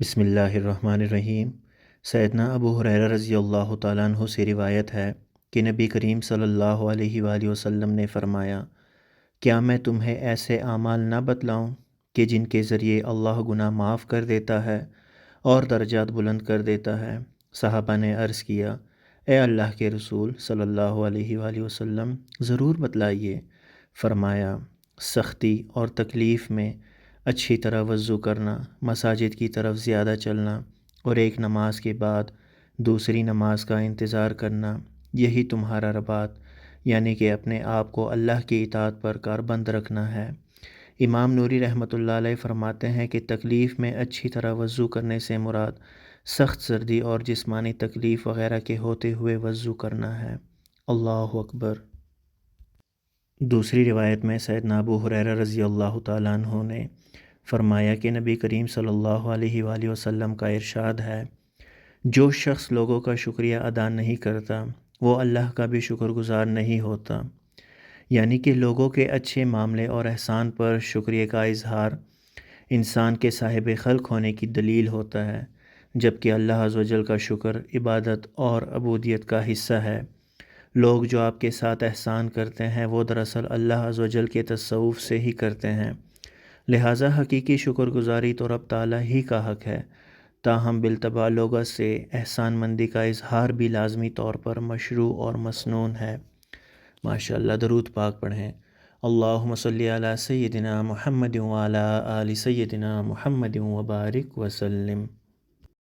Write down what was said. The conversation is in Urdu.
بسم اللہ الرحمن الرحیم۔ سیدنا ابو ہریرہ رضی اللہ تعالیٰ عنہ سے روایت ہے کہ نبی کریم صلی اللہ علیہ وآلہ وسلم نے فرمایا، کیا میں تمہیں ایسے اعمال نہ بتلاؤں کہ جن کے ذریعے اللہ گناہ معاف کر دیتا ہے اور درجات بلند کر دیتا ہے؟ صحابہ نے عرض کیا، اے اللہ کے رسول صلی اللہ علیہ وآلہ وسلم، ضرور بتلائیے۔ فرمایا، سختی اور تکلیف میں اچھی طرح وضو کرنا، مساجد کی طرف زیادہ چلنا، اور ایک نماز کے بعد دوسری نماز کا انتظار کرنا، یہی تمہارا رباط یعنی کہ اپنے آپ کو اللہ کی اطاعت پر کاربند رکھنا ہے۔ امام نوری رحمۃ اللہ علیہ فرماتے ہیں کہ تکلیف میں اچھی طرح وضو کرنے سے مراد سخت سردی اور جسمانی تکلیف وغیرہ کے ہوتے ہوئے وضو کرنا ہے۔ اللہ اکبر۔ دوسری روایت میں سیدنا ابو ہریرہ رضی اللہ تعالیٰ عنہ نے فرمایا کہ نبی کریم صلی اللہ علیہ وآلہ وسلم کا ارشاد ہے، جو شخص لوگوں کا شکریہ ادا نہیں کرتا وہ اللہ کا بھی شکر گزار نہیں ہوتا۔ یعنی کہ لوگوں کے اچھے معاملے اور احسان پر شکریہ کا اظہار انسان کے صاحب خلق ہونے کی دلیل ہوتا ہے، جبکہ اللہ عز و جل کا شکر عبادت اور عبودیت کا حصہ ہے۔ لوگ جو آپ کے ساتھ احسان کرتے ہیں وہ دراصل اللہ عز و جل کے تصوف سے ہی کرتے ہیں، لہٰذا حقیقی شکر گزاری تو رب تعالیٰ ہی کا حق ہے، تاہم بالطبع لوگوں سے احسان مندی کا اظہار بھی لازمی طور پر مشروع اور مسنون ہے۔ ماشاءاللہ، درود پاک پڑھیں۔ اللہم صلی علی سیدنا محمد وعلی آل سیدنا محمد وبارک وسلم۔